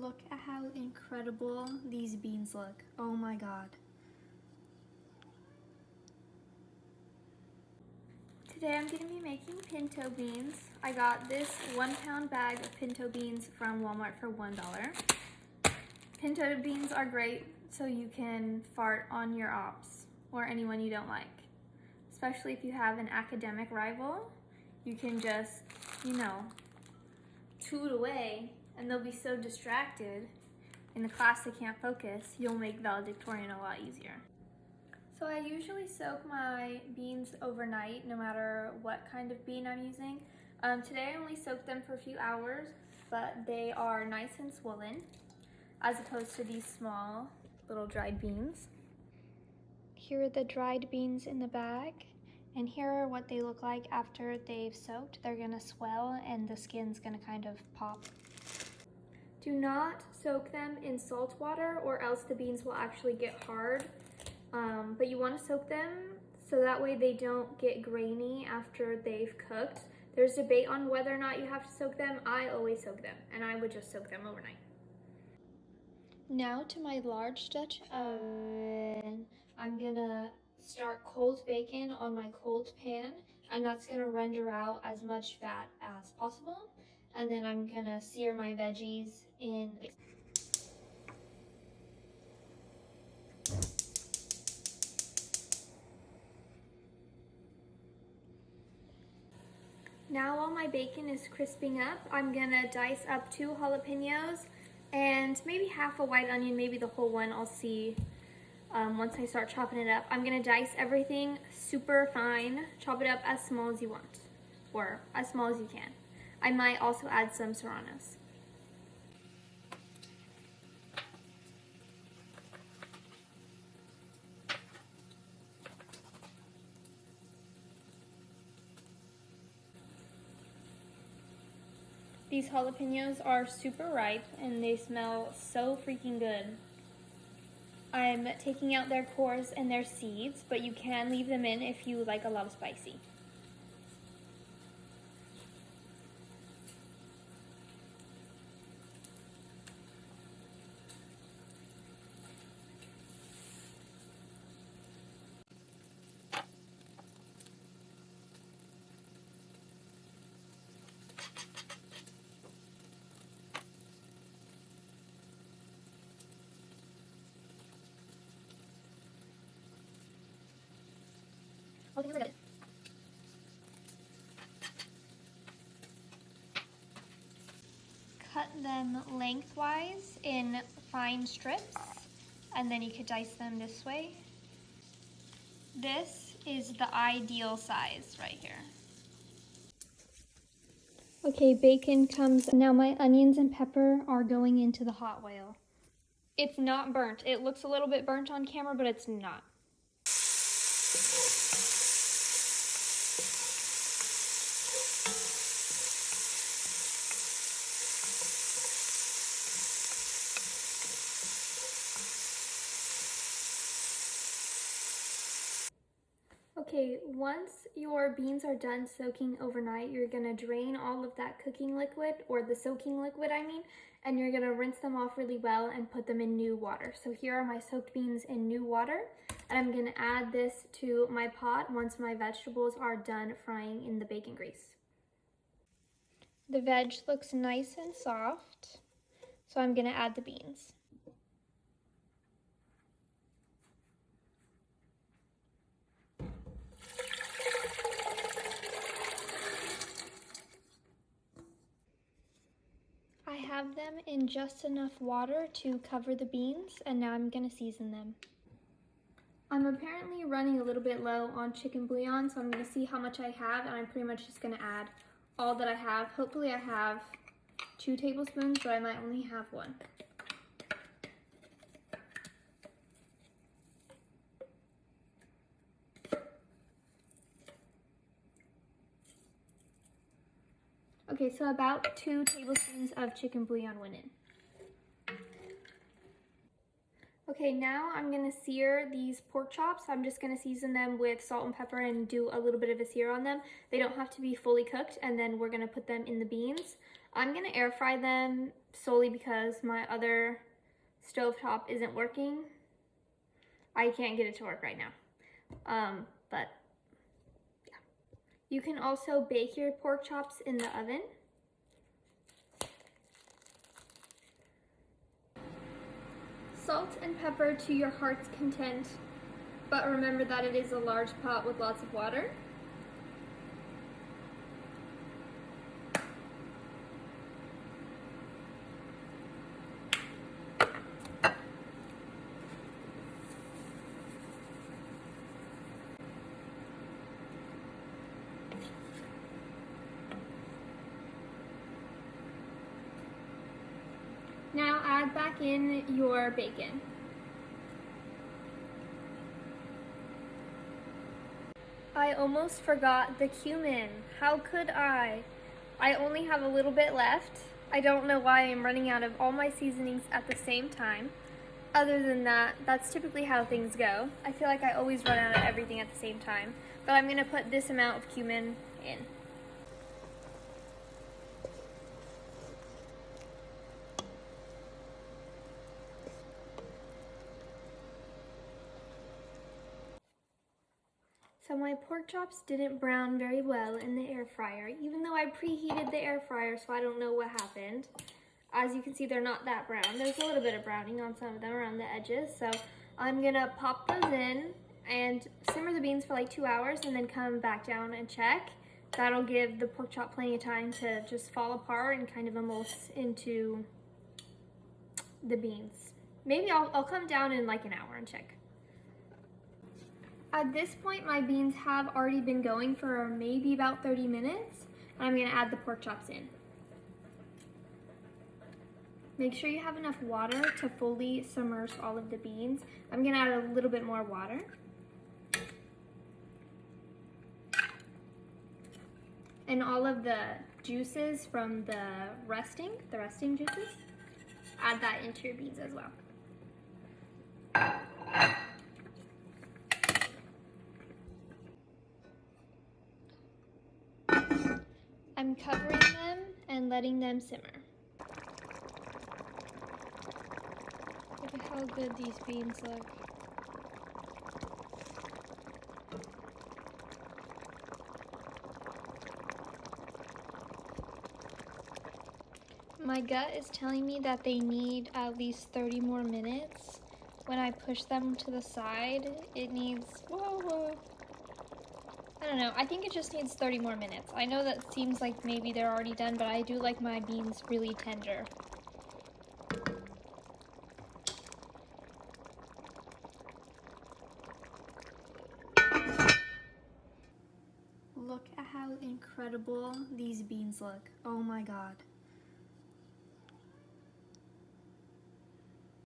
Look at how incredible these beans look. Oh my god. Today I'm going to be making pinto beans. I got this 1-pound bag of pinto beans from Walmart for $1. Pinto beans are great so you can fart on your ops or anyone you don't like. Especially if you have an academic rival, you can just, toot away and they'll be so distracted in the class they can't focus, you'll make valedictorian a lot easier. So I usually soak my beans overnight, no matter what kind of bean I'm using. Today I only soaked them for a few hours, but they are nice and swollen, as opposed to these small little dried beans. Here are the dried beans in the bag, and here are what they look like after they've soaked. They're gonna swell and the skin's gonna kind of pop. Do not soak them in salt water or else the beans will actually get hard. But you want to soak them so that way they don't get grainy after they've cooked. There's debate on whether or not you have to soak them. I always soak them, and I would just soak them overnight. Now to my large Dutch oven. I'm gonna start cold bacon on my cold pan, and that's gonna render out as much fat as possible. And then I'm gonna sear my veggies in. Now while my bacon is crisping up, I'm gonna dice up 2 jalapeños and maybe half a white onion, maybe the whole one, I'll see once I start chopping it up. I'm gonna dice everything super fine, chop it up as small as you want, or as small as you can. I might also add some serranos. These jalapeños are super ripe and they smell so freaking good. I'm taking out their cores and their seeds, but you can leave them in if you like a lot of spicy. Jalapeños are good. Cut them lengthwise in fine strips, and then you could dice them this way. This is the ideal size right here. Okay, bacon comes. Now my onions and pepper are going into the hot oil. It's not burnt. It looks a little bit burnt on camera, but it's not. Okay, once your beans are done soaking overnight, you're gonna drain all of that cooking liquid, or the soaking liquid I mean, and you're gonna rinse them off really well and put them in new water. So here are my soaked beans in new water, and I'm gonna add this to my pot once my vegetables are done frying in the bacon grease. The veg looks nice and soft, so I'm gonna add the beans. I have them in just enough water to cover the beans, and now I'm gonna season them. I'm apparently running a little bit low on chicken bouillon, so I'm gonna see how much I have, and I'm pretty much just gonna add all that I have. Hopefully I have 2 tablespoons, but I might only have 1. Okay, so about 2 tablespoons of chicken bouillon went in. Okay, now I'm gonna sear these pork chops. I'm just gonna season them with salt and pepper and do a little bit of a sear on them. They don't have to be fully cooked, and then we're gonna put them in the beans. I'm gonna air fry them solely because my other stovetop isn't working. I can't get it to work right now. But yeah. You can also bake your pork chops in the oven. Salt and pepper to your heart's content, but remember that it is a large pot with lots of water. Now add back in your bacon. I almost forgot the cumin. How could I? I only have a little bit left. I don't know why I'm running out of all my seasonings at the same time. Other than that, that's typically how things go. I feel like I always run out of everything at the same time. But I'm gonna put this amount of cumin in. So my pork chops didn't brown very well in the air fryer, even though I preheated the air fryer, so I don't know what happened. As you can see, they're not that brown. There's a little bit of browning on some of them around the edges, so I'm gonna pop those in and simmer the beans for like 2 hours and then come back down and check. That'll give the pork chop plenty of time to just fall apart and kind of emulse into the beans. Maybe I'll come down in like an hour and check. At this point, my beans have already been going for maybe about 30 minutes, and I'm gonna add the pork chops in. Make sure you have enough water to fully submerge all of the beans. I'm gonna add a little bit more water. And all of the juices from the resting juices, add that into your beans as well. I'm covering them and letting them simmer. Look at how good these beans look. My gut is telling me that they need at least 30 more minutes. When I push them to the side, it needs, whoa. I don't know, I think it just needs 30 more minutes. I know that seems like maybe they're already done, but I do like my beans really tender. Look at how incredible these beans look. Oh my god.